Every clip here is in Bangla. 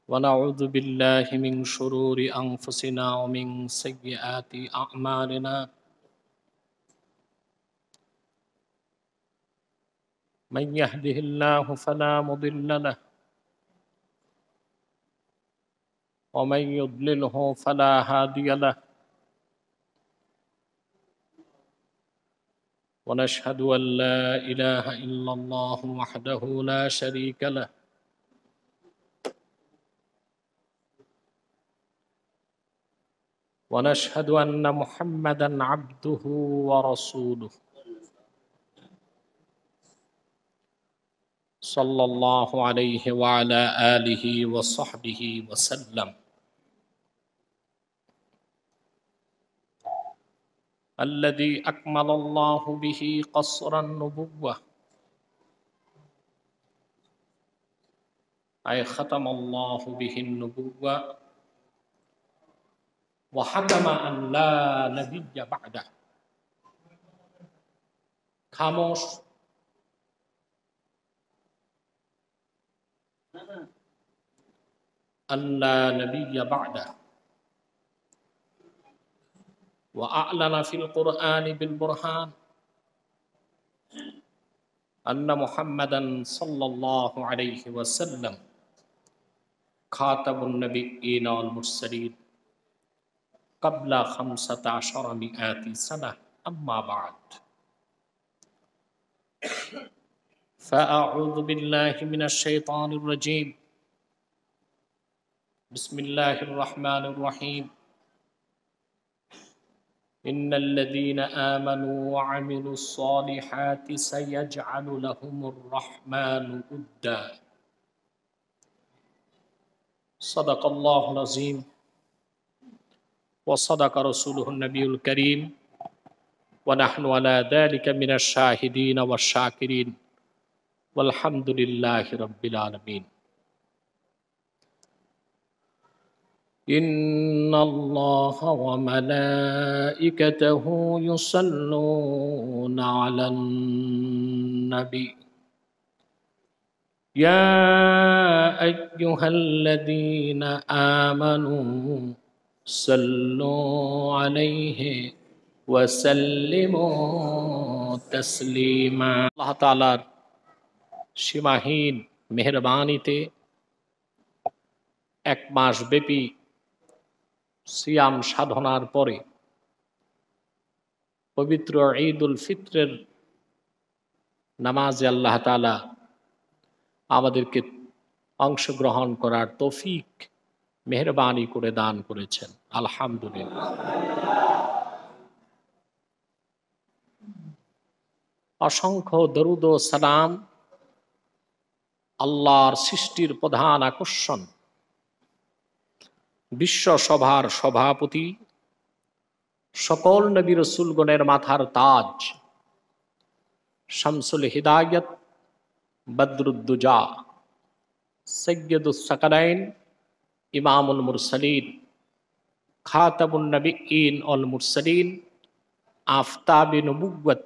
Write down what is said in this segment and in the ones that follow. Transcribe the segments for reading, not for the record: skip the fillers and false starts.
ونعوذ بالله من شرور أنفسنا ومن سيئات أعمالنا من يهده الله فلا مضل له ومن يضلله فلا هادي له ونشهد أن لا إله إلا الله وحده لا شريك له ونشهد أن محمدا عبده ورسوله صلى الله عليه وعلى آله وصحبه وسلم الذي أكمل الله به قصر النبوة أي ختم الله به النبوة وحكم أن لا نبي بعده খামোশ أن لا نبي بعده وأعلن في القرآن بالبرهان أن محمدا صلى الله عليه وسلم خاتم النبيين والمرسلين قبل 15 سنة أما بعد فأعوذ بالله من الشيطان الرجيم بسم الله الرحمن الرحيم إن الذين آمنوا وعملوا الصالحات سيجعل لهم الرحمن ودا صدق الله العظيم وصدق رسوله النبي الكريم ونحن على ذلك من الشاهدين والشاكرين والحمد لله رب العالمين إن الله وملائكته يصلون على النبي يا أيها الذين آمنوا صلوا عليه وسلموا تسليما আল্লাহ তাআলার সীমাহীন মেহেরবানিতে এক মাস ব্যাপী সিয়াম সাধনার পরে পবিত্র ঈদুল ফিত্রের নামাজে আল্লাহ তাআলা আমাদেরকে অংশগ্রহণ করার তৌফিক মেহেরবানি করে দান করেছেন আলহামদুলিল্লাহ। অসংখ্য দরুদ ও সালাম আল্লাহর সৃষ্টির প্রধান আকর্ষণ বিশ্ব সভার সভাপতি সকল নবী রাসূলগণের মাথার তাজ শামসুল হিদায়াত বদরুদ্দুজা সৈয়দুস সাকালাইন ইমামুল মুরসালিন খাতামুন নবিয়্যিন ওয়াল মুরসালিন আফতাবে নবুওয়াত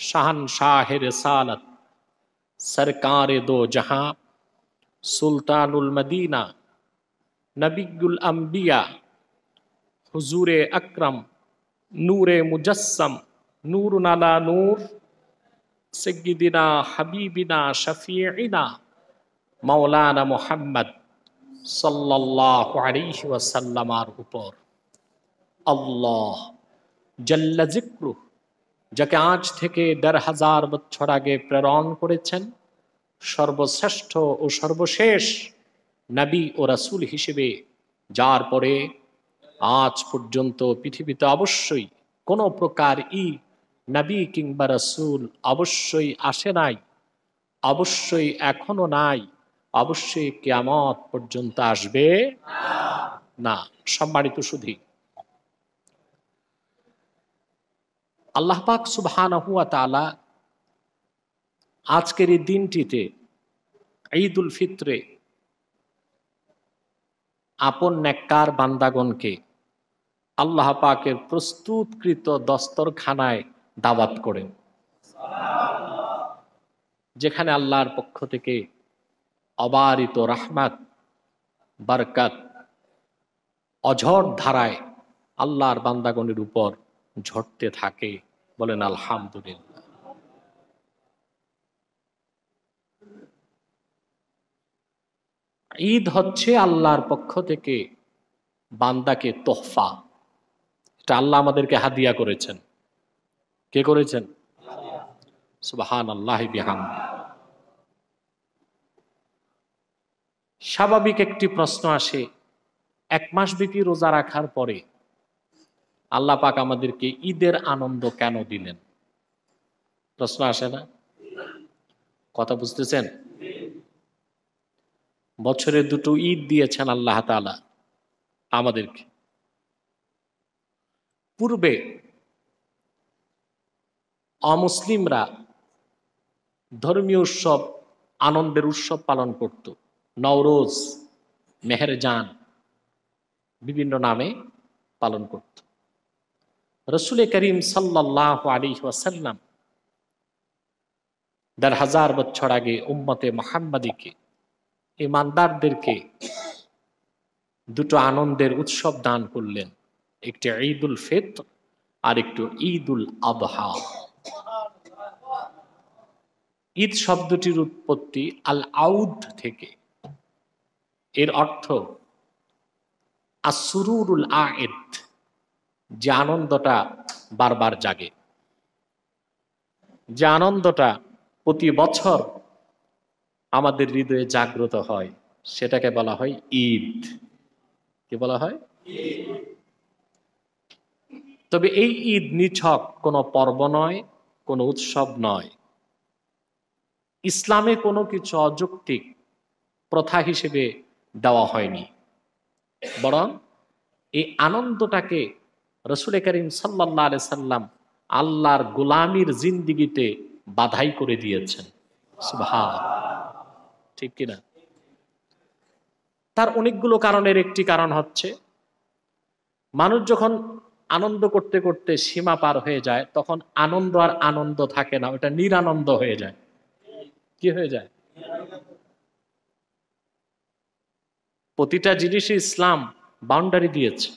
শাহনশাহে রিসালাত সরকারে দো জাহাঁ সুলতানুল মদিনা নবিয়ুল আম্বিয়া হুজুরে আকরম নূরে মুজস্সম নূরুন আলা নূর সাইয়্যিদিনা হাবিবিনা শফিঈনা মাওলানা মুহাম্মদ সাল্লাল্লাহু আলাইহি ওয়াসাল্লামের উপর আল্লাহ জাল্লা যিকরুহু যাকে আজ থেকে ১৫০০০ বছর আগে প্রেরণ করেছেন সর্বশ্রেষ্ঠ ও সর্বশেষ নবী ও রাসূল হিসেবে, যার পরে আজ পর্যন্ত পৃথিবীতে অবশ্যই কোনো প্রকার নবী কিংবা রাসূল অবশ্যই আসে নাই, অবশ্যই এখনো নাই, অবশ্যই কিয়ামত পর্যন্ত আসবে না। সম্মানিত সুধী, আল্লাহ পাক সুবহানাহু ওয়া তাআলা আজকের এই দিনটিতে ঈদুল ফিত্রে আপন নেককার বান্দাগণকে আল্লাহ পাকের প্রস্তুতকৃত দস্তরখানায় দাওয়াত করেন, যেখানে আল্লাহর পক্ষ থেকে অবারিত রাহমাত বারকাত অঝড় ধারায় আল্লাহর বান্দাগণের উপর ঝরতে থাকে। বলেন আলহামদুলিল্লাহ। ঈদ হচ্ছে আল্লাহর পক্ষ থেকে বান্দাকে তোহফা। এটা আল্লাহ আমাদেরকে হাদিয়া করেছেন। কে করেছেন? সুবহানাল্লাহি বিহামদি। স্বাভাবিক একটি প্রশ্ন আসে, এক মাস ব্যাপী রোজা রাখার পরে আল্লাহ পাক আমাদেরকে ঈদের আনন্দ কেন দিলেন? প্রশ্ন আসে না? কথা বুঝতেছেন? বছরে দুটো ঈদ দিয়েছেন আল্লাহ তাআলা আমাদেরকে। পূর্বে অমুসলিমরা ধর্মীয় উৎসব, আনন্দের উৎসব পালন করত। নওরোজ, মেহেরজান বিভিন্ন নামে পালন করত। রসুল করিম সাল্লাল্লাহু আলাইহি ওয়াসাল্লাম ১,৫০০ বছর আগে উম্মতে মুহাম্মাদীকে, ইমানদারদেরকে দুটো আনন্দের উৎসব দান করলেন, একটি ঈদুল ফিতর আর একটু ঈদুল আযহা। ঈদ শব্দটির উৎপত্তি আল আউদ থেকে। এর অর্থ আসরুরুল আয়েদ, যে আনন্দটা বারবার জাগে, যে আনন্দটা প্রতি বছর আমাদের হৃদয়ে জাগ্রত হয়, সেটাকে বলা হয় ঈদ। কি বলা হয়? তবে এই ঈদ নিছক কোনো পর্ব নয়, কোনো উৎসব নয়। ইসলামে কোনো কিছু অযৌক্তিক প্রথা হিসেবে দেওয়া হয়নি, বরং এই আনন্দটাকে রসুল করিম সাল্লাল্লাহু আলাইহি সাল্লাম আল্লাহর গোলামির জিন্দিগিতে বাধাই করে দিয়েছেন। সুবহানাল্লাহ, ঠিক কিনা? তার অনেকগুলো কারণের একটি কারণ হচ্ছে, মানুষ যখন আনন্দ করতে করতে সীমা পার হয়ে যায়, তখন আনন্দ আর আনন্দ থাকে না, ওটা নিরানন্দ হয়ে যায়। কি হয়ে যায়? প্রতিটা জিনিসে ইসলাম বাউন্ডারি দিয়েছে,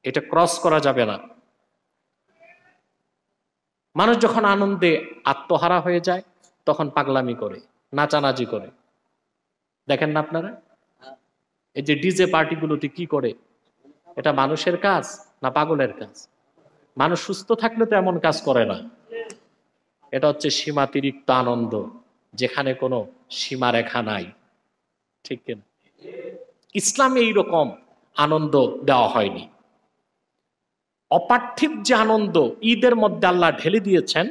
এটা ক্রস করা যাবে না। মানুষ যখন আনন্দে আত্মহারা হয়ে যায়, তখন পাগলামি করে, নাচানাচি করে। দেখেন না আপনারা, এই যে ডিজে পার্টিগুলোতে কি করে, এটা মানুষের কাজ না পাগলের কাজ? মানুষ সুস্থ থাকলে তো এমন কাজ করে না। এটা হচ্ছে সীমাতিরিক্ত আনন্দ, যেখানে কোনো সীমারেখা নাই, ঠিক কিনা? ইসলামে এইরকম আনন্দ দেওয়া হয়নি। অপার্থিব যে আনন্দ ঈদের মধ্যে আল্লাহ ঢেলে দিয়েছেন,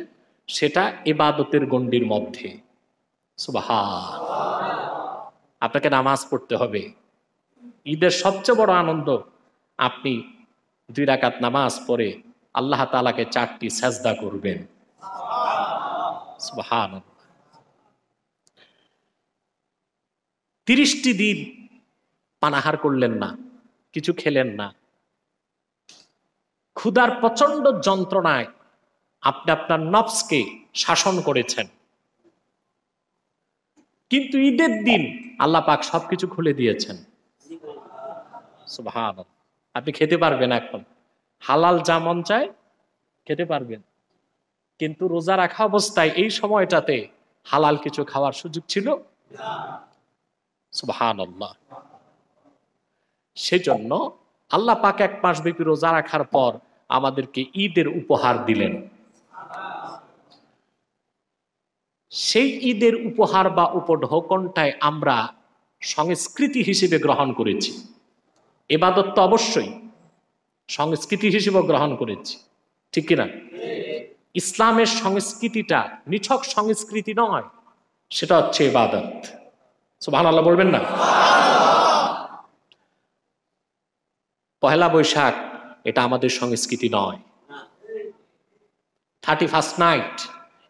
সেটা ইবাদতের গণ্ডির মধ্যে। সুবহানাল্লাহ। আপনাকে নামাজ পড়তে হবে। ঈদের সবচেয়ে বড় আনন্দ, আপনি 2 রাকাত নামাজ পড়ে আল্লাহ তাআলাকে 4টি সাজদা করবেন। সুবহানাল্লাহ। 30টি দিন পানাহার করলেন না, কিছু খেলেন না, ক্ষুধার প্রচন্ড যন্ত্রণায় আপনি আপনার নফসকে শাসন করেছেন। কিন্তু ঈদের দিন আল্লাহ পাক সবকিছু খুলে দিয়েছেন। সুবহানাল্লাহ। আপনি খেতে পারবেন, এখন হালাল যা মন চায় খেতে পারবেন। কিন্তু রোজা রাখা অবস্থায় এই সময়টাতে হালাল কিছু খাওয়ার সুযোগ ছিল? সুবহানাল্লাহ। সেজন্য আল্লাহ পাক 1 মাস ব্যাপী রোজা রাখার পর আমাদেরকে ঈদের উপহার দিলেন। সেই ঈদের উপহার বা উপঢৌকনটাই আমরা সংস্কৃতি হিসেবে গ্রহণ করেছি। ইবাদত তো অবশ্যই সংস্কৃতি হিসেবে গ্রহণ করেছি, ঠিক কিনা? ইসলামের সংস্কৃতিটা নিছক সংস্কৃতি নয়, সেটা হচ্ছে ইবাদত। সুবহানাল্লাহ বলবেন না? পহেলা বৈশাখ এটা আমাদের সংস্কৃতি নয়। 31st নাইট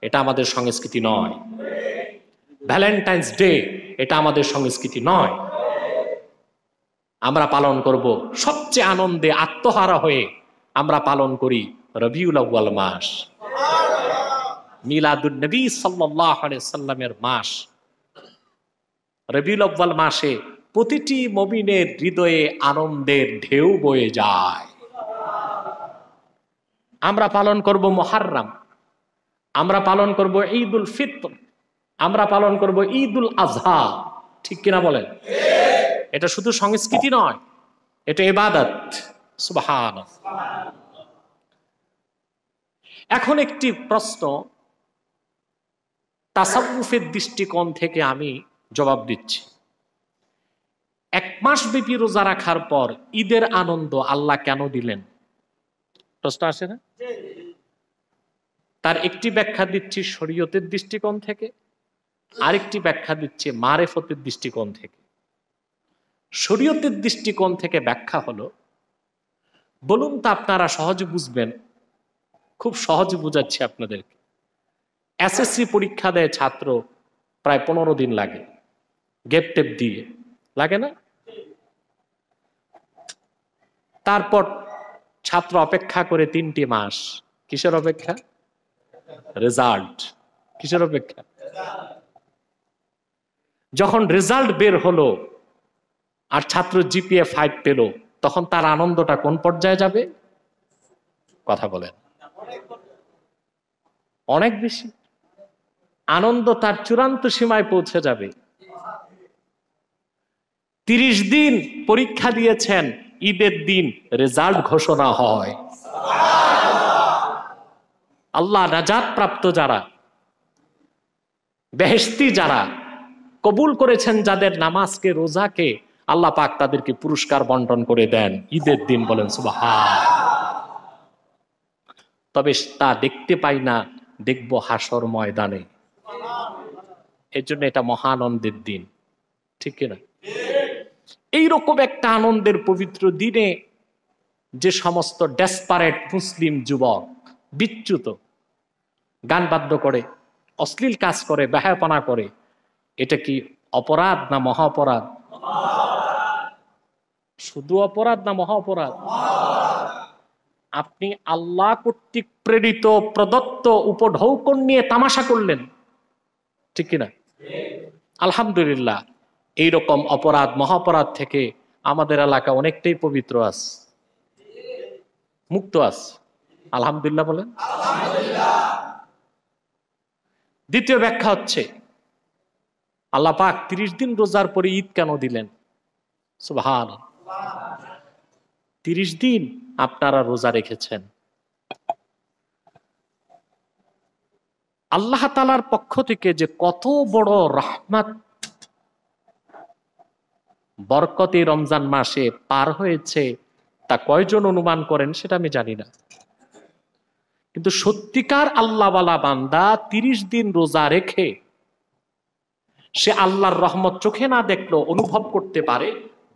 এটা আমাদের সংস্কৃতি নয়। ভ্যালেন্টাইন্স ডে এটা আমাদের সংস্কৃতি নয়। আমরা পালন করব সবচেয়ে আনন্দে আত্মহারা হয়ে আমরা পালন করি রবিউল আউয়াল মাস, মিলাদুন নবী সাল্লাল্লাহু আলাইহি সাল্লামের মাস। রবিউল আউয়াল মাসে প্রতিটি মুমিনের হৃদয়ে আনন্দের ঢেউ বয়ে যায়। আমরা পালন করব মুহররম, আমরা পালন করব ঈদুল ফিতর, আমরা পালন করব ঈদুল আজহা, ঠিক কিনা বলেন? এটা শুধু সংস্কৃতি নয়, এটা ইবাদত। সুবহানাল্লাহ। এখন একটি প্রশ্ন তাসাউফের দৃষ্টিকোণ থেকে আমি জবাব দিচ্ছি। এক মাস ব্যাপী রোজা রাখার পর ঈদের আনন্দ আল্লাহ কেন দিলেন? প্রশ্ন আসে না? তার একটি ব্যাখ্যা দিচ্ছি শরীয়তের দৃষ্টিকোণ থেকে, আরেকটি ব্যাখ্যা দিচ্ছি মারেফতের দৃষ্টিকোণ থেকে। শরীয়তের দৃষ্টিকোণ থেকে ব্যাখ্যা হলো, বলুন তো আপনারা সহজে বুঝবেন, খুব সহজে বুঝাচ্ছি আপনাদেরকে। এসএসসি পরীক্ষা দেয় ছাত্র, প্রায় 15 দিন লাগে, গেপ টেপ দিয়ে, লাগে না? তারপর ছাত্র অপেক্ষা করে 3টি মাস। কিসের অপেক্ষা? রেজাল্ট। কিসের অপেক্ষা? যখন রেজাল্ট বের হলো আর ছাত্র জিপিএ 5 পেল, তখন তার আনন্দটা কোন পর্যায়ে যাবে? কথা বলেন। অনেক বেশি আনন্দ তার চূড়ান্ত সীমায় পৌঁছে যাবে। 30 দিন পরীক্ষা দিয়েছেন, ঈদের দিন রেজাল্ট ঘোষণা হয়। আল্লাহ নাজাত প্রাপ্ত যারা, বেহেশতি যারা, কবুল করেছেন যাদের নামাজকে, রোজাকে, আল্লাহ পাক তাদেরকে পুরস্কার বন্টন করে দেন ঈদের দিন। বলেন সুবহান। তবে তা দেখতে পাই না, দেখব হাসর ময়দানে। এর জন্য এটা মহানন্দের দিন, ঠিক কিনা? এইরকম একটা আনন্দের পবিত্র দিনে যে সমস্ত ডেসপারেট মুসলিম যুবক বিচ্যুত, গান বাদ্য করে, অশ্লীল কাজ করে, বেহায়াপনা করে, এটা কি অপরাধ না মহা অপরাধ? শুধু অপরাধ না মহা অপরাধ? আপনি আল্লাহ কর্তৃক প্রেরিত প্রদত্ত উপঢৌকন নিয়ে তামাশা করলেন, ঠিক কিনা? আলহামদুলিল্লাহ, এইরকম অপরাধ মহাপরাধ থেকে আমাদের এলাকা অনেকটাই পবিত্র আছে, মুক্ত আছে। আলহামদুলিল্লাহ বলেন। দ্বিতীয় ব্যাখ্যা হচ্ছে, আল্লাহ পাক 30 দিন রোজার পরে ঈদ কেন দিলেন? সুবহানাল্লাহ। 30 দিন আপনারা রোজা রেখেছেন, আল্লাহ তাআলার পক্ষ থেকে যে কত বড় রহমত, বরকতে রমজান মাসে পার হয়েছে, তা কয়জন অনুমান করেন সেটা আমি জানি না। কিন্তু সত্যিকার আল্লাহওয়ালা বান্দা 30 দিন রোজা রেখে সে আল্লাহর রহমত চোখে না দেখলেও অনুভব করতে পারে,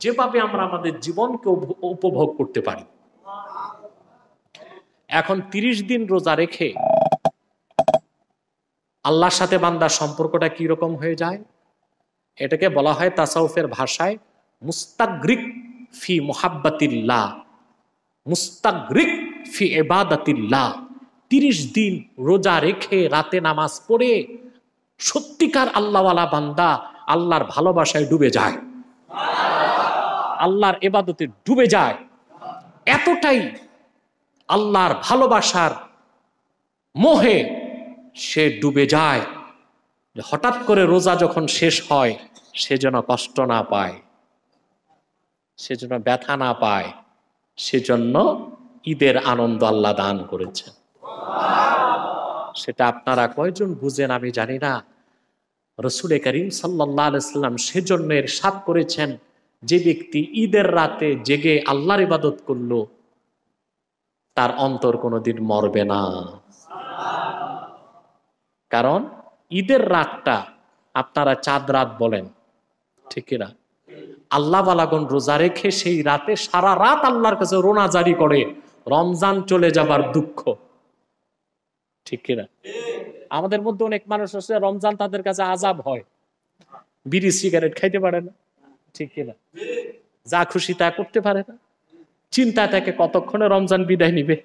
যেভাবে আমরা আমাদের জীবনকে উপভোগ করতে পারি। এখন 30 দিন রোজা রেখে আল্লাহর সাথে বান্দার সম্পর্কটা কি রকম হয়ে যায়? এটাকে বলা হয় তাসাউফের ভাষায় মুস্তাগরিক ফি মুহাব্বাতিল্লাহ, মুস্তাগরিক ফি ইবাদাতিল্লাহ। 30 দিন রোজা রেখে রাতে নামাজ পড়ে সত্যিকার আল্লাহওয়ালা বান্দা আল্লাহর ভালোবাসায় ডুবে যায়, আল্লাহর ইবাদতে ডুবে যায়। এতটাই আল্লাহর ভালোবাসার মোহে সে ডুবে যায়, হঠাৎ করে রোজা যখন শেষ হয় সে যেন কষ্ট না পায়, সে যেন ব্যথা না পায়। সেজন্য ঈদের আনন্দ আল্লাহ দান করেছেন। সেটা আপনারা কয়জন বুঝেন আমি জানি না। রাসূল করিম সাল্লাল্লাহু আলাইহি ওয়াসাল্লাম সেজন্য ইরশাদ করেছেন, যে ব্যক্তি ঈদের রাতে জেগে আল্লাহর ইবাদত করলো তার অন্তর কোনোদিন মরবে না। কারণ ঈদের রাতটা আপনারা চাঁদ রাত বলেন, ঠিক কিনা? আল্লাহ ওয়ালাগণ রোজা রেখে সেই রাতে সারা রাত আল্লাহর কাছে রোনা জারি করে রমজান চলে যাবার দুঃখ, ঠিক কিনা? আমাদের মধ্যে অনেক মানুষ আছে রমজান তাদের কাছে আযাব হয়, বিড়ি সিগারেট খাইতে পারে না, ঠিক কিনা? যা খুশি তা করতে পারে না, চিন্তা থাকে কতক্ষণে রমজান বিদায় নিবে।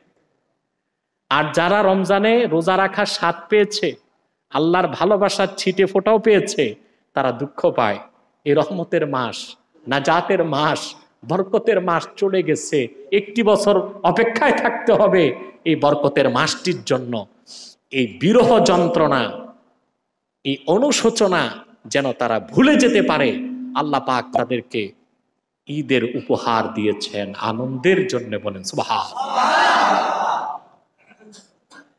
আর যারা রমজানে রোজা রাখার স্বাদ পেয়েছে, আল্লাহর ভালোবাসার ছিটে ফোঁটাও পেয়েছে, তারা দুঃখ পায় এই রহমতের মাস নাজাতের মাস, বরকতের মাস চলে গেছে, একটি বছর অপেক্ষায় থাকতে হবে এই বরকতের মাসটির জন্য। এই বিরহ যন্ত্রণা, এই অনুশোচনা যেন তারা ভুলে যেতে পারে, আল্লাহ পাক তাদেরকে ঈদের উপহার দিয়েছেন আনন্দের জন্য। বলেন সুবহানাল্লাহ।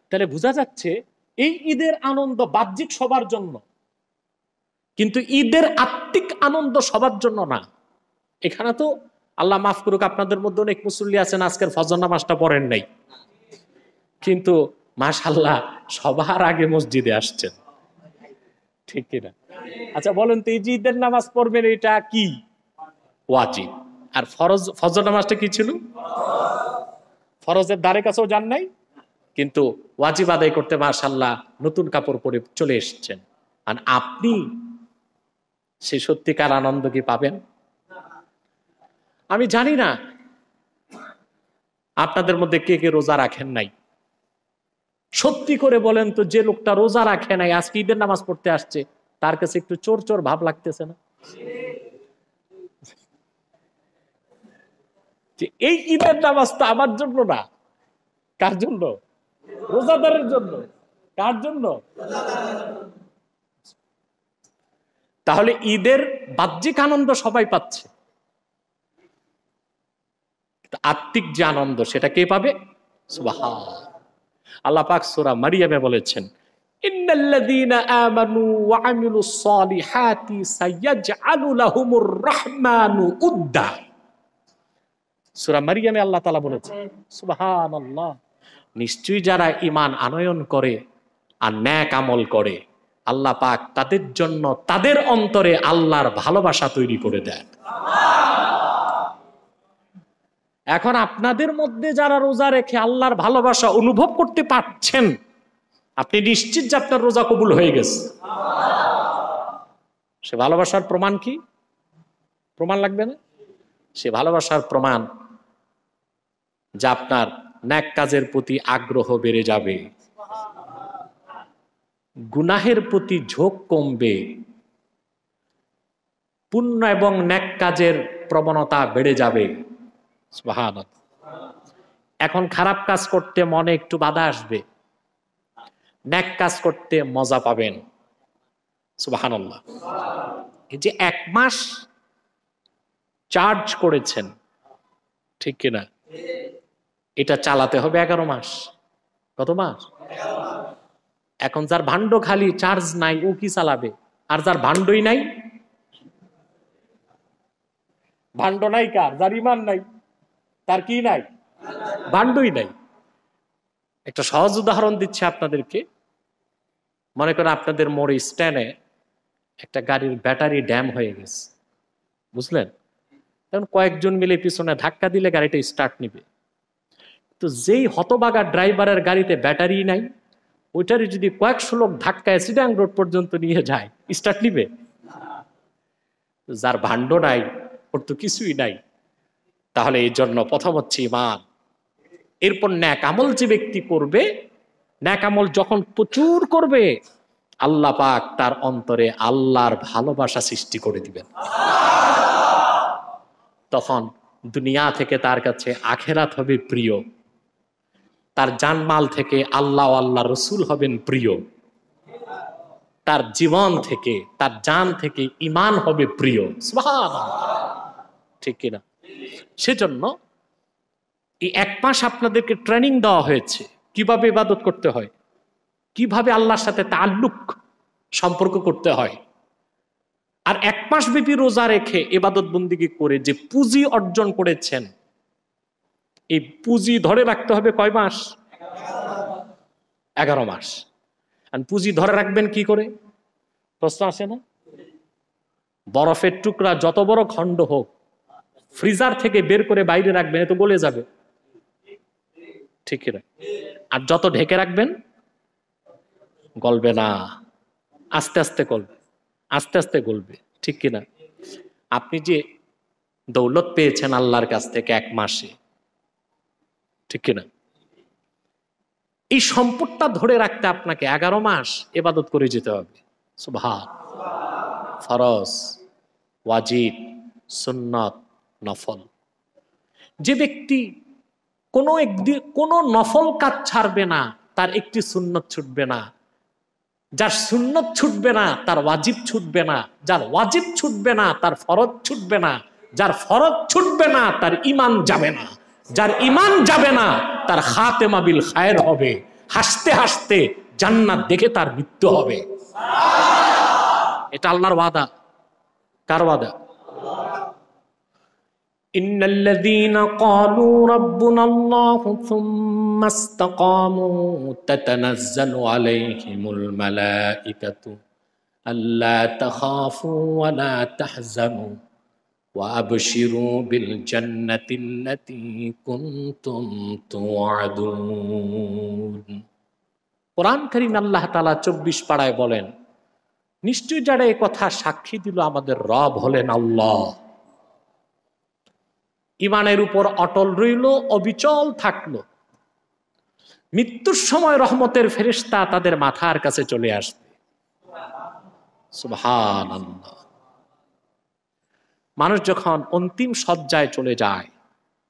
তাহলে বোঝা যাচ্ছে এই ঈদের আনন্দ বাহ্যিক সবার জন্য, কিন্তু ঈদের আত্মিক আনন্দ সবার জন্য না। এখানে তো আল্লাহ মাফ করুক, আপনাদের মধ্যে অনেক মুসল্লি আছেন আজকের ফজর নামাজটা পড়েন নাই, কিন্তু মাশাআল্লাহ সবার আগে মসজিদে আসছেন, ঠিক কিনা? আচ্ছা বলেন তো, এই যে ঈদের নামাজ পড়বেন এটা কি? ওয়াজিব। আর ফরজ, ফজর নামাজটা কি ছিল? ফরজের ধারে কাছেও যান নাই, কিন্তু ওয়াজিব আদায় করতে মাশাআল্লাহ নতুন কাপড় পরে চলে এসেছেন। আর আপনি সেই সত্যিকার আনন্দ কি পাবেন? আমি জানি না আপনাদের মধ্যে কে কে রোজা রাখেন নাই। সত্যি করে বলেন তো, যে লোকটা রোজা রাখে নাই আজকে ঈদের নামাজ পড়তে আসছে, তার কাছে একটু চোর চোর ভাব লাগতেছে না? যে এই ঈদের নামাজ তো আমার জন্য না, কার জন্য? রোজাদারের জন্য। কার জন্য? তাহলে ঈদের বাহ্যিক আনন্দ সবাই পাচ্ছে, আত্মিক যে আনন্দ সেটা কে পাবে? সুবহানাল্লাহ। আল্লাহ পাক সূরা মারিয়ামে বলেছেন, ইন্নাল্লাযীনা আমানু ওয়া আমিলুস সালিহাতি সাইয়াজআলু লাহুমুর রাহমানু উদ্দা। সূরা মারিয়ামে আল্লাহ তাআলা বলেছেন, সুবহানাল্লাহ, নিশ্চয়ই যারা ঈমান আনয়ন করে আর নেক আমল করে, আল্লাহ পাক তাদের জন্য তাদের অন্তরে আল্লাহর ভালোবাসা তৈরি করে দেন। এখন আপনাদের মধ্যে যারা রোজা রেখে আল্লাহর ভালোবাসা অনুভব করতে পারছেন, আপনি নিশ্চিত যে আপনার রোজা কবুল হয়ে গেছে। সে ভালোবাসার প্রমাণ কি? প্রমাণ লাগবে না? সে ভালোবাসার প্রমাণ যা আপনার নেক কাজের প্রতি আগ্রহ বেড়ে যাবে, গুনাহের প্রতি ঝোঁক কমবে, পুণ্য এবং নেক কাজের প্রবণতা বেড়ে যাবে। সুবহানাল্লাহ। এখন খারাপ কাজ করতে মনে একটু বাধা আসবে, নেক কাজ করতে মজা পাবেন। সুবহানাল্লাহ। এই যে 1 মাস চার্জ করেছেন, ঠিক কিনা? এটা চালাতে হবে 11 মাস। কত মাস? এখন যার ভান্ড খালি, চার্জ নাই, ও কি চালাবে? আর যার ভান্ডই নাই, ভান্ড নাই কার? যার ঈমান নাই, তার কি নাই? ভান্ডই নাই। একটা সহজ উদাহরণ দিচ্ছি আপনাদেরকে। মনে করেন আপনাদের মোড়ে স্ট্যান্ডে একটা গাড়ির ব্যাটারি ড্যাম হয়ে গেছে, বুঝলেন? তখন কয়েকজন মিলে পিছনে ধাক্কা দিলে গাড়িটা স্টার্ট নিবে। তো যেই হতবাগা ড্রাইভারের গাড়িতে ব্যাটারি নাই, ওইটারই যদি কয়েকশো লোক ধাক্কায় চিটাং রোড পর্যন্ত নিয়ে যায়, স্টার্ট নিবে? যার ভান্ড নাই, ওর তো কিছুই নাই। তাহলে এই জন্য প্রথম হচ্ছে ঈমান, এরপর নেক আমল যে ব্যক্তি করবে, নেক আমল যখন প্রচুর করবে, আল্লাহ পাক তার অন্তরে আল্লাহর ভালোবাসা সৃষ্টি করে দিবেন। তখন দুনিয়া থেকে তার কাছে আখেরাত হবে প্রিয়, তার জানমাল থেকে আল্লাহ আল্লাহ রসুল হবেন প্রিয়, তার জীবন থেকে, তার জান থেকে ঈমান হবে প্রিয়। সুবহানাল্লাহ, ঠিক কিনা? সেজন্য এই 1 মাস আপনাদেরকে ট্রেনিং দেওয়া হয়েছে কিভাবে ইবাদত করতে হয়, কিভাবে আল্লাহর সাথে তাআল্লুক সম্পর্ক করতে হয়। আর 1 মাস ব্যাপী রোজা রেখে ইবাদত বন্দেগী করে যে পুঁজি অর্জন করেছেন, এই পুঁজি ধরে রাখতে হবে কয় মাস? 11 মাস। আর পুঁজি ধরে রাখবেন কি করে? প্রশ্ন আসে না? বরফের টুকরা যত বড় খণ্ড হোক, ফ্রিজার থেকে বের করে বাইরে রাখবেন, এ তো গলে যাবে, ঠিক কিনা? আর যত ঢেকে রাখবেন গলবে না, আস্তে আস্তে গলবে, আস্তে আস্তে গলবে, ঠিক কিনা? আপনি যে দৌলত পেয়েছেন আল্লাহর কাছ থেকে 1 মাসে, ঠিক কিনা? এই সম্পদটা ধরে রাখতে আপনাকে 11 মাস ইবাদত করে যেতে হবে। সুবহান, ফরজ, ওয়াজিব, সুন্নত, নফল। যে ব্যক্তি কোনো নফল কাজ ছাড়বে না, তার একটি সুন্নত ছুটবে না। যার সুন্নত ছুটবে না তার ওয়াজিব ছুটবে না, যার ওয়াজিব ছুটবে না তার ফরজ ছুটবে না, যার ফরজ ছুটবে না তার ঈমান যাবে না, যার ঈমান যাবে না তার খাতেমা বিল খায়ের হবে, হাসতে হাসতে জান্নাত দেখে তার মৃত্যু হবে। এটা আল্লাহর ওয়াদা। কার ওয়াদা? ইন্নাল্লাযীনা ক্বালু রাব্বুনাল্লাহু সুম্মা ইসতাকামু তাতানাজ্জালু আলাইহিমুল মালাঈকাতু আল্লা তাখাফু ওয়া লা তাহজানু ওয়া আবশিরু বিল জান্নাতিল্লাতী কুনতুম তুআদুন। কোরআন কারীম আল্লাহ তাআলা 24 পাড়ায় বলেন, নিশ্চয় যারা এই কথা সাক্ষী দিল আমাদের রব হলেন আল্লাহ, ইমানের উপর অটল রইল, অবিচল থাকলো, মৃত্যুর সময় রহমতের ফেরেশতা তাদের মাথার কাছে চলে আসবে। সুবহানাল্লাহ। মানুষ যখন অন্তিম শয্যায় চলে যায়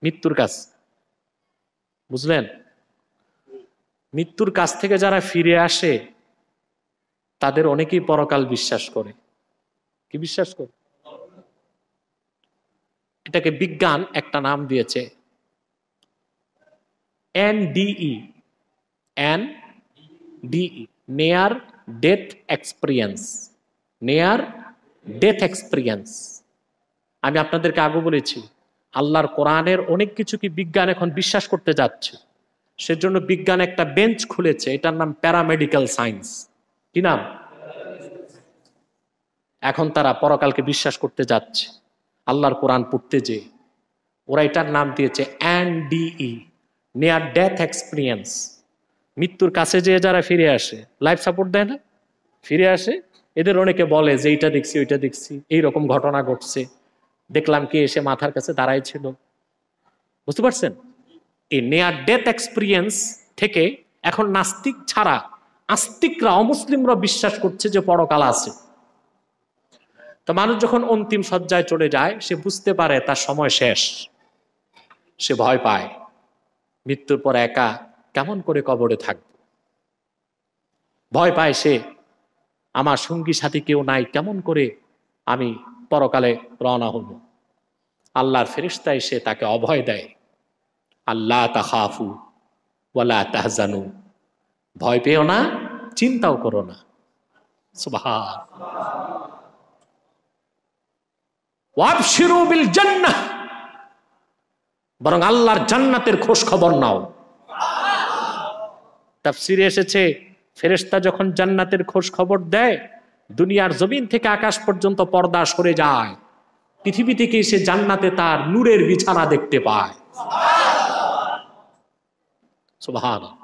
মৃত্যুর কাছে, বুঝলেন, মৃত্যুর কাছ থেকে যারা ফিরে আসে তাদের অনেকেই পরকাল বিশ্বাস করে। কি বিশ্বাস করে? এটাকে বিজ্ঞান একটা নাম দিয়েছে NDE, near death experience. Near death experience. আমি আপনাদেরকে আগে বলেছি আল্লাহর কোরআনের অনেক কিছু কি বিজ্ঞান এখন বিশ্বাস করতে যাচ্ছে, সেজন্য বিজ্ঞান একটা বেঞ্চ খুলেছে, এটার নাম প্যারামেডিক্যাল সায়েন্স। কি নাম? এখন তারা পরকালকে বিশ্বাস করতে যাচ্ছে আল্লাহর কোরআন পড়তে যে, ওরা এটার নাম দিয়েছে NDE, নিয়ার ডেথ এক্সপিরিয়েন্স। মৃত্যুর কাছে যে যারা ফিরে আসে, লাইফ সাপোর্ট দেয় না, ফিরে আসে, এদের অনেকে বলে যে এইটা দেখছি ওইটা দেখছি, এইরকম ঘটনা ঘটছে, দেখলাম কি এসে মাথার কাছে দাঁড়াই ছিল। বুঝতে পারছেন? এই নিয়ার ডেথ এক্সপিরিয়েন্স থেকে এখন নাস্তিক ছাড়া আস্তিকরা, অমুসলিমরা বিশ্বাস করছে যে পরকাল আছে। তো মানুষ যখন অন্তিম শয্যায় চলে যায় সে বুঝতে পারে তার সময় শেষ, সে ভয় পায় মৃত্যুর পর একা কেমন করে কবরে থাকবে, ভয় পায় সে আমার সঙ্গী সাথী কেউ নাই, কেমন করে আমি পরকালে রওনা হব। আল্লাহর ফেরেশতা এসে তাকে অভয় দেয়, আল্লাহ তাখাফু ওয়ালা তাহজানু, ভয় পেও না, চিন্তাও করো না। সুবহানাল্লাহ। ওয়াবশিরু বিল জান্নাহ, বরং আল্লাহর জান্নাতের খোঁজ খবর নাও। তাফসীরে এসেছে ফেরেশতা যখন জান্নাতের খোঁজ খবর দেয়, দুনিয়ার জমিন থেকে আকাশ পর্যন্ত পর্দা সরে যায়, পৃথিবী থেকে সে জান্নাতে তার নূরের বিছানা দেখতে পায়। সুবহানাল্লাহ।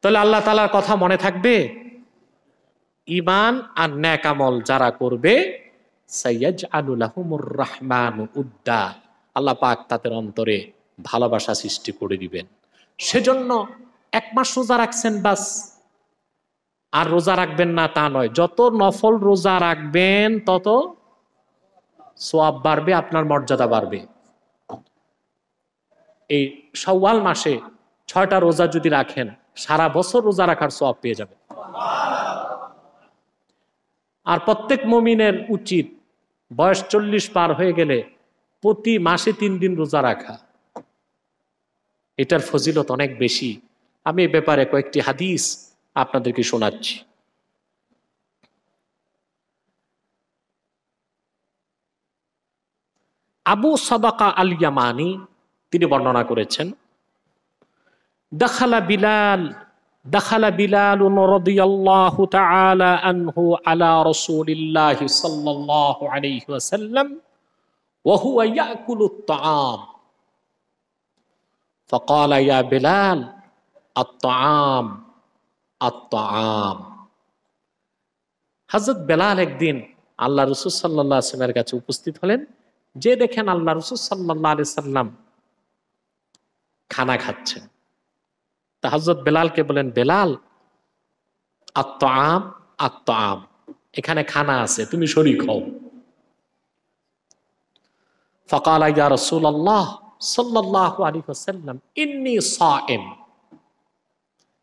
তাহলে আল্লাহ তাআলার কথা মনে থাকবে, ঈমান আর নেক আমল যারা করবে সাইয়াজআলু লাহুমুর রাহমানু উদ্দা, আল্লাহ পাক তাদের অন্তরে ভালোবাসা সৃষ্টি করে দিবেন। সেজন্য 1 মাস রোজা রাখছেন বাস, আর রোজা রাখবেন না তা নয়, যত নফল রোজা রাখবেন তত সওয়াব বাড়বে, আপনার মর্যাদা বাড়বে। এই শাওয়াল মাসে 6টা রোজা যদি রাখেন সারা বছর রোজা রাখার সওয়াব পেয়ে যাবেন। আর প্রত্যেক মুমিনের উচিত বয়স 40 পার হয়ে গেলে প্রতি মাসে 3 দিন রোজা রাখা। এটার ফজিলত অনেক বেশি। আমি এ ব্যাপারে কয়েকটি হাদিস আপনাদেরকে শোনাচ্ছি। আবু সাদাকা আল ইয়ামানি তিনি বর্ণনা করেছেন, দাখালা বিলাল রাদিয়াল্লাহু তাআলা আনহু আলা রাসূলিল্লাহ সাল্লাল্লাহু আলাইহি ওয়াসাল্লাম ওয়া হুয়া ইয়াকুলুত তাআম ফাকালা ইয়া বিলাল আত-তাআম আত-তাআম। হযরত বেলাল একদিন আল্লাহ রাসূল সাল্লাল্লাহু আলাইহি ওয়াসাল্লামের কাছে উপস্থিত হলেন, যে দেখেন আল্লাহ রাসূল সাল্লাল্লাহু আলাইহি ওয়াসাল্লাম খানা খাচ্ছেন। তা হযরত বেলালকে বলেন, বেলাল আত-তাআম আত-তাআম, এখানে খানা আছে, তুমি শরীক হও। ফাকালা ইয়া রাসূলুল্লাহ সাল্লাল্লাহু আলাইহি ওয়াসাল্লাম ইন্নী সাইম।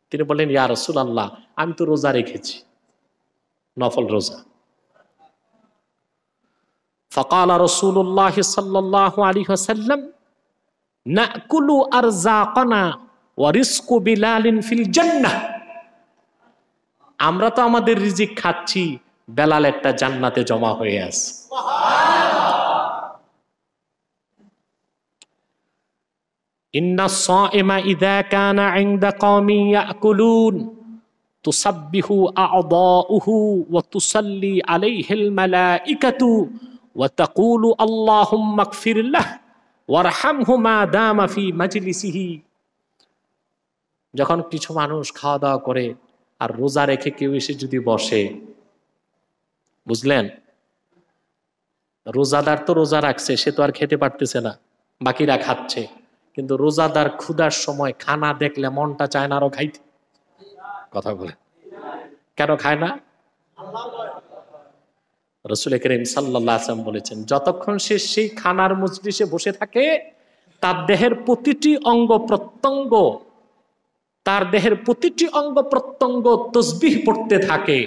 তিনি বললেন, ইয়া রাসূলুল্লাহ, আমি তো রোজা রেখেছি, নফল রোজা। ফাকালা রাসূলুল্লাহ সাল্লাল্লাহু আলাইহি ওয়াসাল্লাম নাকুলু আরযাকানা ওয়া রিজকু বিলালিন ফিল জান্নাহ। আমরা তো আমাদের রিজিক খাচ্ছি, বেলাল একটা জান্নাতে জমা হয়ে আছে। ইন্না সাইমা ইযা কানা ইনদা কওমি ইয়াকুলুন তুসাব্বিহু আ'দাউহু ওয়া তুসাল্লি আলাইহিল মালাইকাতু ওয়া তাকুলু আল্লাহুম্মা ইগফির লাহু ওয়ারহামহু মা দামা ফি মাজলিসিহি। যখন কিছু মানুষ খাওয়া দাওয়া করে আর রোজা রেখে কেউ এসে যদি বসে, বুঝলেন, রোজাদার তো রোজা রাখছে, সে তো আর খেতে পারতেছে না, বাকিরা খাচ্ছে, কিন্তু রোজাদার ক্ষুধার সময় খানা দেখলে মনটা চায় না আরো খাইতে। কথা বলে কেন খায় না? রাসূল করিম সাল্লাল্লাহু আলাইহি ওয়াসাল্লাম বলেছেন, যতক্ষণ সে সেই খানার মজলিসে বসে থাকে, তার দেহের প্রতিটি অঙ্গ প্রত্যঙ্গ তসবিহ পড়তে থাকে,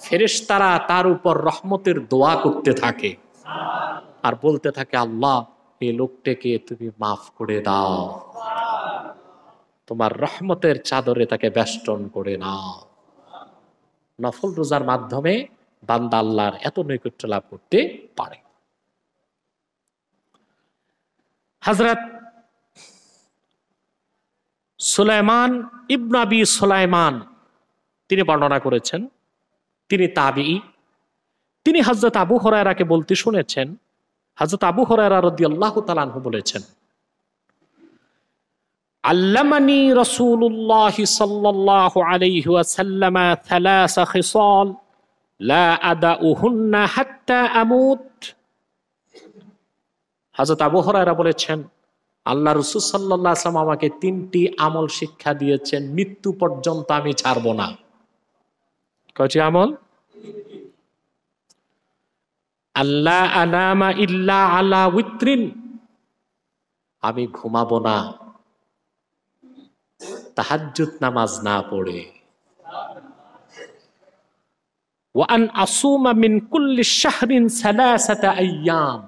ফেরেশতারা তার উপর রহমতের দোয়া করতে থাকে আর বলতে থাকে, আল্লাহ, এই লোকটাকে তুমি মাফ করে দাও, তোমার রহমতের চাদরে তাকে বেষ্টন করে নাও। নফল রোজার মাধ্যমে বান্দা আল্লাহর এত নৈকট্য লাভ করতে পারে। হযরত সুলাইমান ইবনে আবি সুলাইমান তিনি বর্ণনা করেছেন, তিনি তাবিঈ, তিনি হযরত আবু হুরায়রাকে বলতে শুনেছেন। হযরত আবু হুরায়রা রাদিয়াল্লাহু তাআলা আনহু বলেছেন, আল্লামানি রাসূলুল্লাহ সাল্লাল্লাহু আলাইহি ওয়াসাল্লাম থালাসা খিসাল লা আদাউহুন্না হাত্তা আমুত। হযরত আবু হুরায়রা বলেছেন, আল্লাহ রাসূল সাল্লাল্লাহু আলাইহি ওয়াসাল্লাম আমাকে তিনটি আমল শিক্ষা দিয়েছেন, মৃত্যু পর্যন্ত আমি ছাড়ব না। কয়টি আমল? আল্লাহ আনামা ইল্লা আলা উইত্রিন, আমি ঘুমাবো না তাহাজ্জুদ নামাজ না পড়ে। ওয়া আন আসুমা মিন কুল্লি শাহরিন সালাসাতা আইয়াম,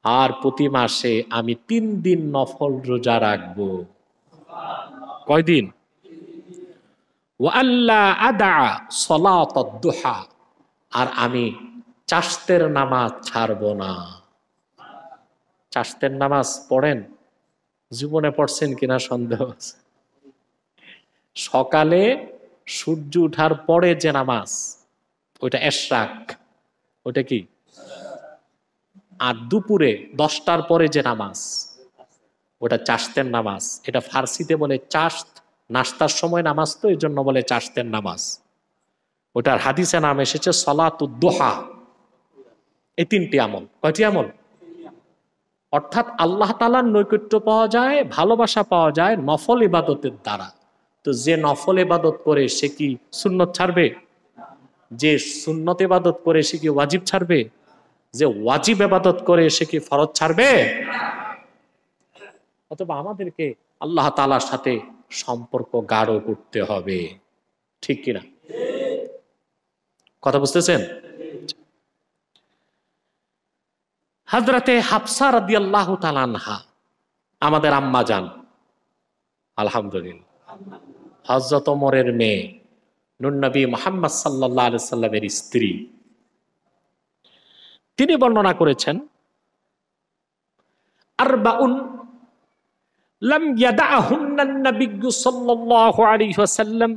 আর প্রতি মাসে আমি 3 দিন নফল রোজা রাখবো। কয়দিন? ওয়া আল্লা আদা সালাতাদ দুহা, আর আমি চাশতের নামাজ ছাড়ব না। চাশতের নামাজ পড়েন? জীবনে পড়ছেন কিনা সন্দেহ আছে। সকালে সূর্য ওঠার পরে যে নামাজ, ওইটা এশরাক, ওইটা কি? আর দুপুরে 10টার পরে যে নামাজ, ওটা চাশতের নামাজ। এটা ফার্সিতে বলে চাশত, নাস্তার সময় নামাজ, তো এই জন্য বলে চাশতের নামাজ। ওটার হাদিসে নাম এসেছে সালাতুদ দুহা। এই 3টি আমল। কয়টি আমল? অর্থাৎ আল্লাহ তাআলার নৈকট্য পাওয়া যায়, ভালোবাসা পাওয়া যায় নফল ইবাদতের দ্বারা। তো যে নফল ইবাদত করে সে কি সুন্নত ছাড়বে? যে সুন্নত ইবাদত করে সে কি ওয়াজিব ছাড়বে? যে ওয়াজিব ইবাদত করে সে কি ফরজ ছাড়বে? অথবা আমাদেরকে আল্লাহ তাআলার সাথে সম্পর্ক গাঢ় করতে হবে, ঠিক কিনা? কথা বুঝতেছেন? হযরতে হাফসা রাদিয়াল্লাহু তাআলা আনহা, আমাদের আম্মা জান, আলহামদুলিল্লাহ, হযরত ওমরের মেয়ে, নূর নবী মুহাম্মদ সাল্লাল্লাহু আলাইহি সাল্লামের স্ত্রী, তিনি বর্ণনা করেছেন, আরবাউন লাম ইয়াদাহুন্নান নাবিয়্যু সাল্লাল্লাহু আলাইহি ওয়াসাল্লাম,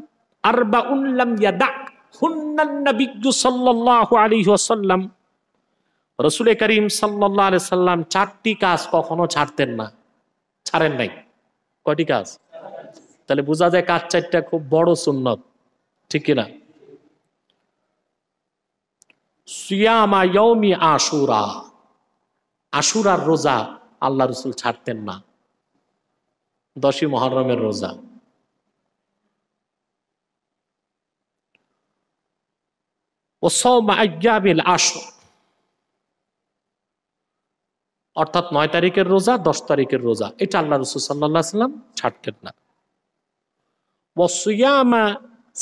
আরবাউন লাম ইয়াদাহুন্নান নাবিয়্যু সাল্লাল্লাহু আলাইহি ওয়াসাল্লাম। রাসূল করিম সাল্লাল্লাহু আলাইহি সাল্লাম 4টি কাজ কখনো ছাড়তেন না, ছাড়েন নাই। কয়টি কাজ? তাহলে বোঝা যায় কাজ 4টা খুব বড় সুন্নত, ঠিক কিনা? সিয়ামা ইয়াউমি আশুরা, আশুরার রোজা আল্লাহ রাসূল ছাড়তেন না। 10ই মুহররমের রোজা। ও সাওমা আইয়ামিল আশর, অর্থাৎ 9 তারিখের রোজা, 10 তারিখের রোজা, এটা আল্লাহ রাসূল সাল্লাল্লাহু আলাইহি ওয়াসাল্লাম ছাড়তেন না। ওয়াসিয়ামা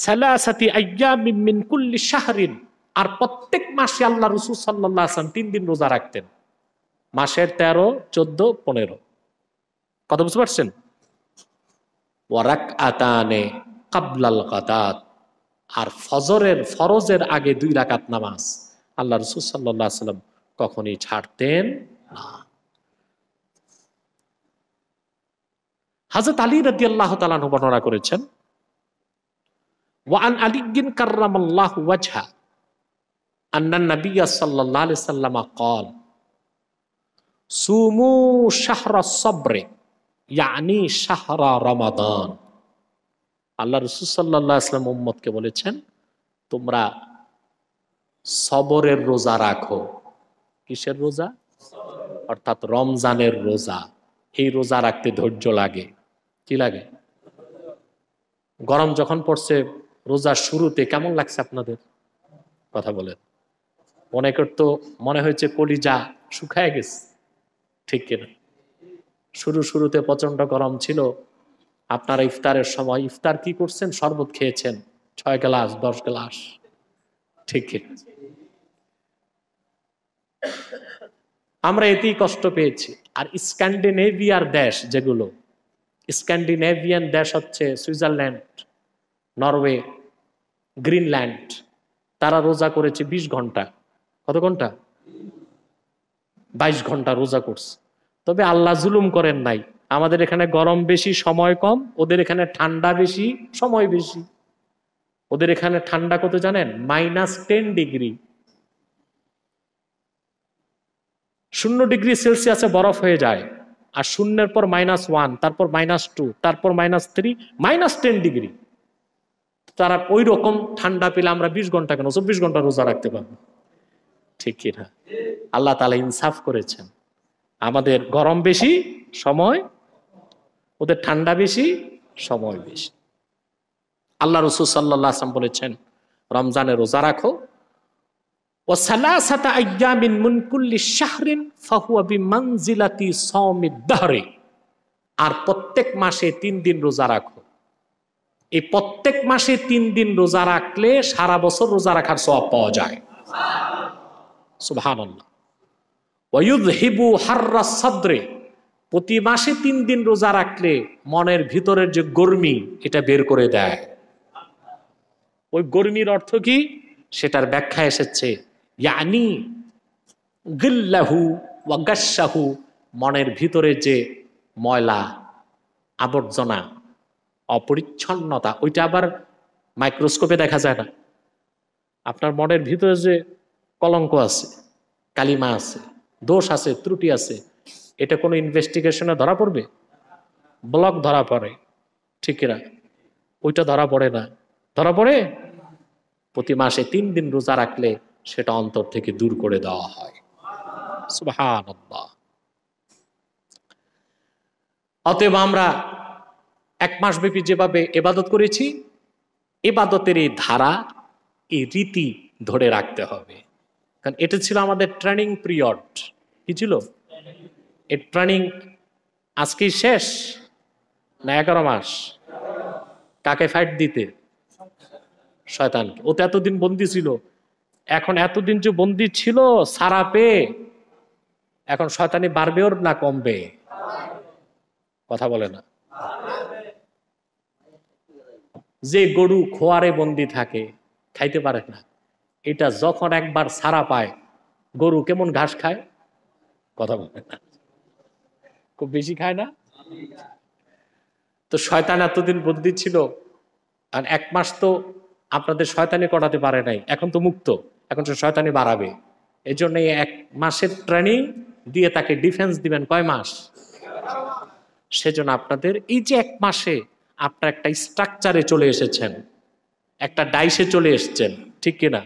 সালাসাতি আইয়ামিন মিন কুল্লি শাহরিন, আর প্রত্যেক মাসে আল্লাহ রাসূল সাল্লাল্লাহু আলাইহি ওয়াসাল্লাম 3 দিন রোজা রাখতেন। মাসের 13, 14, 15, কথা বুঝতে পারছেন? ওয়া রাকআতানে ক্বাবলাল গাদাত, আর ফরজের আগে 2 রাকাত নামাজ আল্লাহ রাসূল সাল্লাল্লাহু আলাইহি ওয়াসাল্লাম কখনোই ছাড়তেন না। হযরত আলী রাদিয়াল্লাহু তাআলা আনহু বর্ণনা করেছেন, ওয়া আন আলিয়্যিন কাররামাল্লাহু ওয়াজহা আন্না নবী সাল্লাল্লাহু আলাইহি ওয়াসাল্লাম قال সুমু শাহরাস সবরে ইয়ানি শাহরা রমাদান। আল্লাহ রাসূল সাল্লাল্লাহু আলাইহি ওয়াসাল্লাম উম্মতকে বলেছেন, তোমরা সবরের রোজা রাখো। কিসের রোজা? অর্থাৎ রমজানের রোজা। এই রোজা রাখতে ধৈর্য লাগে। কি লাগে? গরম যখন পড়ছে রোজার শুরুতে কেমন লাগছে আপনাদের? কথা বলেন। অনেকের তো মনে হয়েছে কলিজা শুকায় গেছে, ঠিক কিনা? শুরুতে প্রচন্ড গরম ছিল। আপনারা ইফতারের সময় ইফতার কি করছেন? শরবত খেয়েছেন 6 গ্লাস 10 গ্লাস, ঠিক কিনা? আমরা এতেই কষ্ট পেয়েছি। আর স্ক্যান্ডিনেভিয়ার দেশ, যেগুলো স্ক্যান্ডিনেভিয়ান দেশ হচ্ছে সুইজারল্যান্ড, নরওয়ে, গ্রিনল্যান্ড, তারা রোজা করেছে 20 ঘন্টা। কত ঘন্টা? 22 ঘন্টা রোজা করছে। তবে আল্লাহ জুলুম করেন নাই। আমাদের এখানে গরম বেশি, সময় কম, ওদের এখানে ঠান্ডা বেশি, সময় বেশি। ওদের এখানে ঠান্ডা কত জানেন? -10 ডিগ্রি। 0 ডিগ্রি সেলসিয়াসে বরফ হয়ে যায়। আর 0-এর পর -1, তারপর -2, তারপর -3, -10 ডিগ্রি। তারা ওই রকম ঠান্ডা পেলে আমরা 20 ঘন্টা কেন 24 ঘন্টা রোজা রাখতে পারবো, ঠিক কিনা? আল্লাহ তাআলা ইনসাফ করেছেন। আমাদের গরম বেশি, সময়, ওদের ঠান্ডা বেশি, সময় বেশি। আল্লাহ রাসূল সাল্লাল্লাহু আলাইহি ওয়াসাল্লাম বলেছেন, রমজানে রোজা রাখো। ওয়া সালাসাতা আইয়ামিন মিন কুল্লি শাহরিন ফাহুয়া বিমানজিলাতি সাওমিদ দাহরি, আর প্রত্যেক মাসে 3 দিন রোজা রাখো। এই প্রত্যেক মাসে 3 দিন রোজা রাখলে সারা বছর রোজা রাখার সওয়াব পাওয়া যায়। সুবহানাল্লাহ। ওয়া ইউযহিবু হাররাস সাদরি, প্রতি মাসে 3 দিন রোজা রাখলে মনের ভিতরের যে গরমি, এটা বের করে দেয়। ওই গরমির অর্থ কি? সেটার ব্যাখ্যা এসেছে, ইয়ানি গিল্লাহু ওয়া গাশশাহু, মনের ভিতরে যে ময়লা, আবর্জনা, অপরিচ্ছন্নতা, ওইটা আবার মাইক্রোস্কোপে দেখা যায় না। আপনার মনের ভিতরে যে কলঙ্ক আছে, কালিমা আছে, দোষ আছে, ত্রুটি আছে, এটা কোনো ইনভেস্টিগেশনে ধরা পড়বে? ব্লক ধরা পড়ে, ঠিক না? ওইটা ধরা পড়ে না। ধরা পড়ে প্রতি মাসে 3 দিন রোজা রাখলে সেটা অন্তর থেকে দূর করে দেওয়া হয়। সুবহানাল্লাহ। অতএব আমরা 1 মাস ব্যাপী যেভাবে ইবাদত করেছি, ইবাদতের এই ধারা, এই রীতি ধরে রাখতে হবে। কারণ এটা ছিল আমাদের ট্রেনিং পিরিয়ড। কি ছিল? এই ট্রেনিং আজকেই শেষ না 11 মাস? কাকে ফাইট দিতে? শয়তানকে। ও তো এতদিন বন্দী ছিল। এখন এতদিন যে বন্দী ছিল, সারা পেয়ে এখন শয়তানি বাড়বে ওর না কমবে? কথা বলে না। যে গরু খোয়ারে বন্দী থাকে, খাইতে পারে না, এটা যখন একবার ছাড়া পায়, গরু কেমন ঘাস খায়? কথা বলে না। খুব বেশি খায় না? তো শয়তান এতদিন বন্দী ছিল, আর 1 মাস তো আপনাদের শয়তানি করাতে পারে নাই, এখন তো মুক্ত, এখন সে শয়তানি বাড়াবে। এই জন্য 1 মাসের ট্রেনিং দিয়ে তাকে ডিফেন্স দিবেন কয় মাস? সেজন্য আপনাদের এই যে 1 মাসে আপনার একটা স্ট্রাকচারে চলে এসেছেন, একটা ডাইসে চলে এসেছেন, ঠিক কিনা?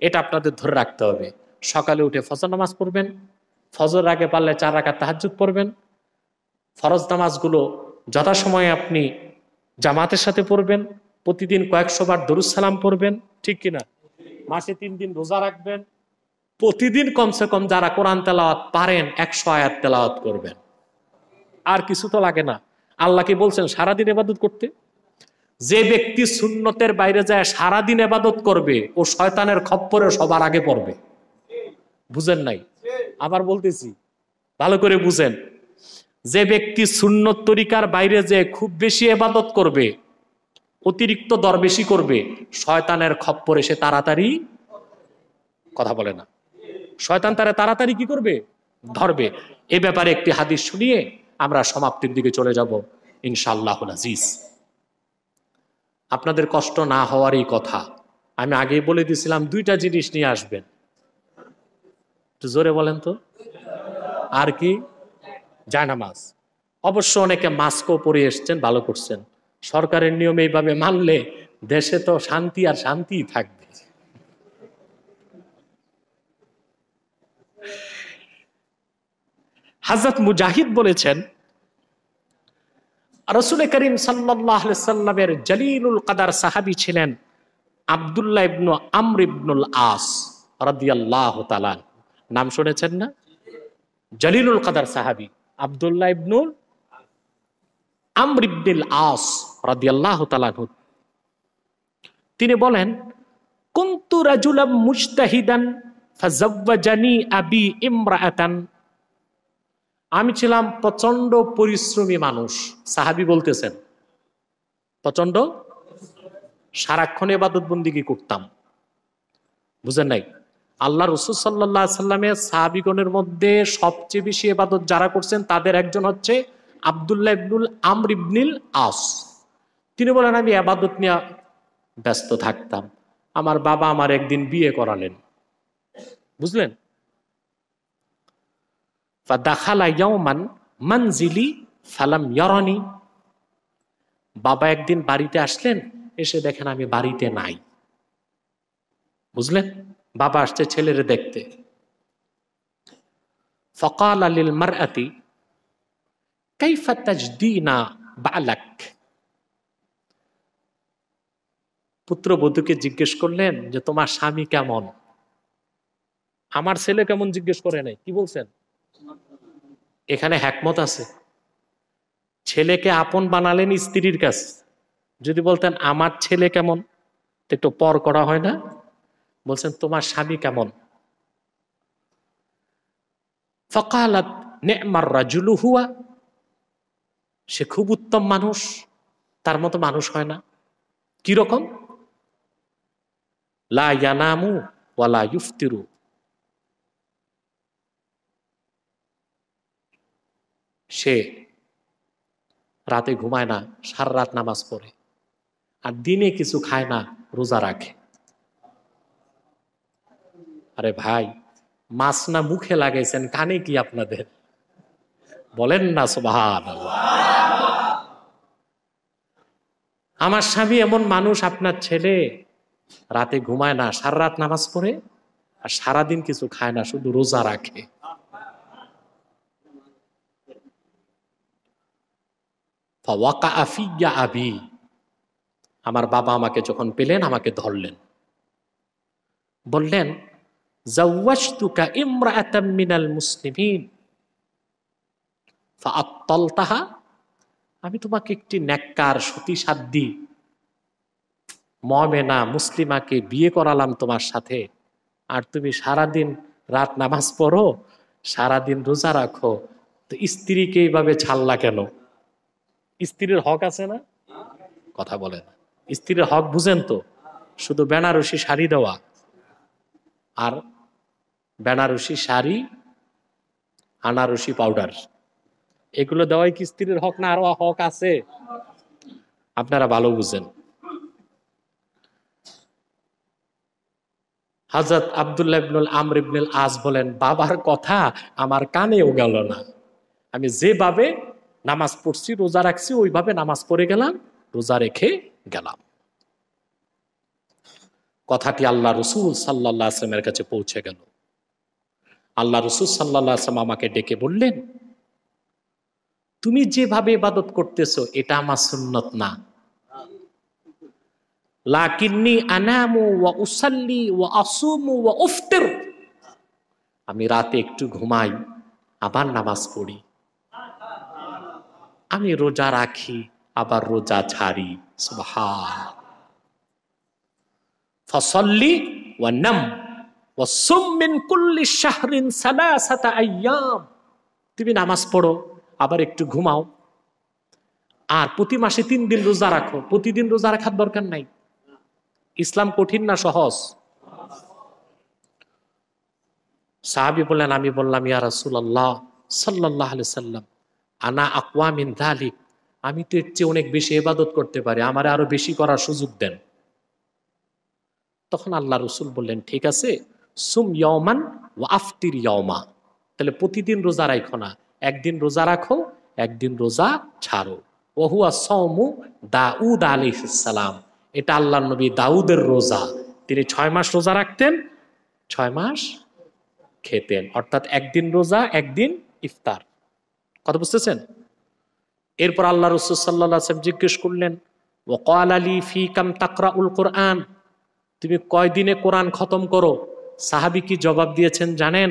এটা আপনাদের ধরে রাখতে হবে। সকালে উঠে ফজর নামাজ পড়বেন, ফজর আগে পারলে 4 রাকাত তাহাজ্জুদ পড়বেন, ফরজ নামাজগুলো যথাসময়ে আপনি জামাতের সাথে পড়বেন, প্রতিদিন কয়েকশো বার দরুদ সালাম পড়বেন, ঠিক কিনা? মাসে 3 দিন রোজা রাখবেন, প্রতিদিন কমসে কম যারা কোরআন তেলাওয়াত পারেন 100 আয়াত তেলাওয়াত করবেন। আর কিছু তো লাগে না। আল্লাহ কি বলছেন সারাদিন ইবাদত করতে? যে ব্যক্তি সুন্নতের বাইরে যায় সারাদিন ইবাদত করবে ও শয়তানের খপ্পরে সবার আগে পড়বে। বুঝেন নাই? আবার বলতেছি, ভালো করে বুঝেন। যে ব্যক্তি সুন্নত তরিকার বাইরে যে খুব বেশি ইবাদত করবে, অতিরিক্ত দরবেশি করবে, শয়তানের খপ্পরে সে তাড়াতাড়ি, কথা বলে না, শয়তান তারা তাড়াতাড়ি কি করবে? ধরবে। এ ব্যাপারে একটি হাদিস শুনিয়ে আমরা সমাপ্তির দিকে চলে যাব ইনশাআল্লাহুল আজিজ। আপনাদের কষ্ট না হওয়ারই কথা। আমি আগেই বলে দিয়েছিলাম 2টা জিনিস নিয়ে আসবেন। একটু জোরে বলেন তো। আর কি? জায়নামাজ। অবশ্য অনেকে মাস্কও পরে এসছেন, ভালো করছেন। সরকারের নিয়ম এইভাবে মানলে দেশে তো শান্তি আর শান্তিই থাকবে। হযরত মুজাহিদ বলেছেন, রাসূল করিম সাল্লাল্লাহু আলাইহি সাল্লামের জলিলুল কদর সাহাবী ছিলেন আব্দুল্লাহ ইবনে আমর ইবনুল আস রাদিয়াল্লাহু তাআলা। নাম শুনেছেন না? জলিলুল কদর সাহাবী আব্দুল্লাহ ইবনে আমর ইবনুল আস রাদিয়াল্লাহু তাআলা। তিনি বলেন, কুনতু রাজুলাম মুজতাহিদান ফাযাওয়াজানি আবি ইমরাআতান। আমি ছিলাম প্রচন্ড পরিশ্রমী মানুষ। সাহাবী বলতেছেন প্রচন্ড, সারাক্ষণ ইবাদত বন্দেগী করতাম। বুঝেন নাই? আল্লাহ রাসূল সাল্লাল্লাহু আলাইহি সাল্লামের সাহাবীগণের মধ্যে সবচেয়ে বেশি ইবাদত যারা করছেন তাদের একজন হচ্ছে আব্দুল্লাহ ইবনুল আমর ইবনুল আস। তিনি বলেন, আমি ইবাদত নিয়ে ব্যস্ত থাকতাম। আমার বাবা আমার একদিন বিয়ে করালেন। বুঝলেন? ফাদাখালা ইয়াওমান মানজিলি ফালাম ইয়ারানি। বাবা একদিন বাড়িতে আসলেন, এসে দেখেন আমি বাড়িতে নাই। বুঝলেন? বাবা আসছে ছেলেরে দেখতে। ফাকালা লিল মারআতি কাইফা তাজদিনা বালাক। পুত্রবধূকে জিজ্ঞেস করলেন যে তোমার স্বামী কেমন? আমার ছেলে কেমন জিজ্ঞেস করে নাই, কি বলছেন? এখানে হিকমত আছে। ছেলেকে আপন বানালেন স্ত্রীর কাছে। যদি বলতেন আমার ছেলে কেমন, একটু পর করা হয় না? বলছেন তোমার স্বামী কেমন? ফাকালাত নি'মার রাজুলু হুয়া। সে খুব উত্তম মানুষ, তার মতো মানুষ হয় না। কি রকম? লা ইয়ানামু ওয়ালা ইফতিরু। সে রাতে ঘুমায় না, সারা রাত নামাজ পড়ে, আর দিনে কিছু খায় না, রোজা রাখে। আরে ভাই, মাছ না মুখে লাগাইছেন, কানে কি আপনাদের? বলেন না সুবহানাল্লাহ। আমার স্বামী এমন মানুষ, আপনার ছেলে রাতে ঘুমায় না, সারা রাত নামাজ পড়ে, আর সারাদিন কিছু খায় না, শুধু রোজা রাখে। ফাওয়াকা ফিয়া আবি। আমার বাবা আমাকে যখন পেলেন, আমাকে ধরলেন, বললেন জাওয়াজতুকা ইমরাআতাম মিনাল মুসলিমিন ফাআত্তালতাহা। আমি তোমাকে একটি নেককার সতী সাধ্বী মুমিনা মুসলিমাকে বিয়ে করালাম তোমার সাথে, আর তুমি সারাদিন রাত নামাজ পড়ো, সারাদিন রোজা রাখো, তো স্ত্রীকে এইভাবে ছাড়লা কেন? স্ত্রীর হক আছে না? কথা বলে না। স্ত্রীর হক বুঝেন তো? শুধু বেনারসি শাড়ি দেওয়া, আর বেনারসি শাড়ি, আনারসি পাউডার, এগুলো দেওয়াই কি স্ত্রীর হক না? আরো হক আছে, আপনারা ভালো বুঝেন। হযরত আব্দুল্লাহ ইবনুল আমর ইবনুল আস বলেন, বাবার কথা আমার কানেও গেল না। আমি যেভাবে নামাজ পড়ছি, রোজা রাখছি, ওইভাবে নামাজ পড়ে গেলাম, রোজা রেখে গেলাম। কথাটি আল্লাহ রাসূল সাল্লাল্লাহু আলাইহি ওয়াসাল্লামের কাছে পৌঁছে গেল। আল্লাহ রাসূল সাল্লাল্লাহু আলাইহি ওয়াসাল্লাম আমাকে ডেকে বললেন, তুমি যেভাবে ইবাদত করতেছো এটা আমার সুন্নত না। লাকিন্নী আনামু ওয়া উসাল্লি ওয়া আসুমু ওয়া উফতির। আমি রাতে একটু ঘুমাই, আবার নামাজ পড়ি। আমি রোজা রাখি, আবার রোজা ছাড়ি। সুবহান। ফসল্লি ওয়া নাম ওয়া সুম মিন কুল্লি শাহরিন সালাসাতা আইয়াম। তুমি নামাজ পড়ো, আবার একটু ঘুমাও, আর প্রতি মাসে 3 দিন রোজা রাখো। প্রতিদিন রোজা রাখার দরকার নাই। ইসলাম কঠিন না সহজ? সাহাবী বললেন, আমি বললাম, ইয়া রাসূলুল্লাহ সাল্লাল্লাহু আলাইহি সাল্লাম, আনা আকওয়া মিন যালিক, আমি তো এর চেয়ে অনেক বেশি ইবাদত করতে পারি, আমারে আরো বেশি করার সুযোগ দেন। তখন আল্লাহ রাসূল বললেন, ঠিক আছে, সুম ইয়াওমান ওয়া আফতির ইয়াওমা, তাহলে প্রতিদিন রোজা রাখো না, একদিন রোজা রাখো, একদিন রোজা ছাড়ো। ওয়া হুয়া সাওমু দাউদ আলাইহিস সালাম, এটা আল্লাহর নবী দাউদের রোজা। তিনি 6 মাস রোজা রাখতেন, 6 মাস খেতেন, অর্থাৎ একদিন রোজা, একদিন ইফতার। কথা বুঝতেছেন? এরপর আল্লাহ রাসূল সাল্লাল্লাহু আলাইহি ওয়াসাল্লাম জিজ্ঞেস করলেন, ওয়া ক্বালা লি ফি কাম তাকরাউল কুরআন, তুমি কয়দিনে কোরআন খতম করো? সাহাবী কি জবাব দিয়েছেন জানেন?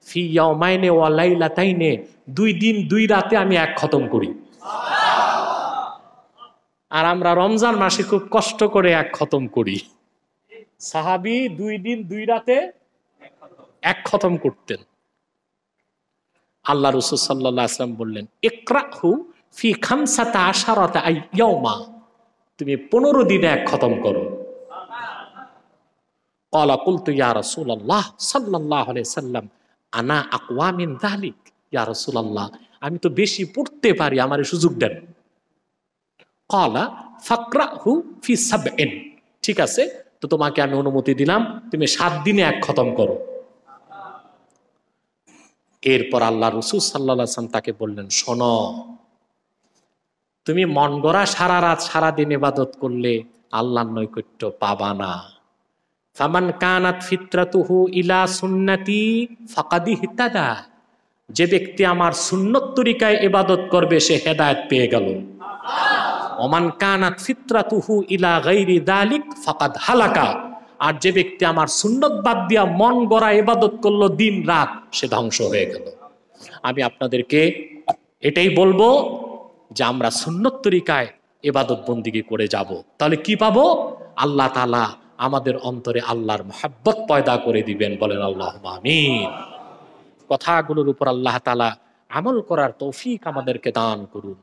ফি ইয়াউমাইনে ওয়া লাইলাতাইনে, 2 দিন 2 রাতে আমি এক খতম করি। আর আমরা রমজান মাসে খুব কষ্ট করে এক খতম করি। সাহাবী 2 দিন 2 রাতে এক খতম করতেন। আল্লাহ রাসূল সাল্লাল্লাহু আলাইহি ওয়াসাল্লাম বললেন, ইকরাহু ফি খামসাতা আশারাতা ইয়াউমা, তুমি 15 দিনে এক খতম করো। ক্বালা কুলতু ইয়া রাসূলুল্লাহ সাল্লাল্লাহু আলাইহি ওয়াসাল্লাম, আনা আকওয়া মিন যালিক, ইয়া রাসূলুল্লাহ, আমি তো বেশি পড়তে পারি, আমারে সুযোগ দেন। ক্বালা ফাকরাহু ফি সাবইন, ঠিক আছে, তো তোমাকে আমি অনুমতি দিলাম, তুমি 7 দিনে এক খতম করো। এরপর আল্লাহ রাসূল সাল্লাল্লাহু আলাইহি ওয়াসাল্লাম তাকে বললেন, শোনো, তুমি মন গড়া সারা রাত সারা দিন ইবাদত করলে আল্লাহর নৈকট্য পাবা না। ফামান কানাত ফিতরাতুহু ইলা সুন্নতি ফাকাদ ইহতাদা, যে ব্যক্তি আমার সুন্নত তরিকায় ইবাদত করবে সে হেদায়েত পেয়ে গেল। ওমান কানাত ফিতরাতুহু ইলা গায়রি যালিক ফাকাদ হালাকা, আর যে ব্যক্তি আমার সুন্নত বাদ দিয়া মন গড়া ইবাদত করলো দিন রাত, সে ধ্বংস হয়ে গেল। আমি আপনাদেরকে এটাই বলবো যে আমরা সুন্নত তরিকায় ইবাদত বন্দিগি করে যাব, তাহলে কি পাবো? আল্লাহ তাআলা আমাদের অন্তরে আল্লাহর মহব্বত পয়দা করে দিবেন। বলেন আল্লাহুম্মা আমিন। কথাগুলোর উপর আল্লাহ তাআলা আমল করার তৌফিক আমাদেরকে দান করুন।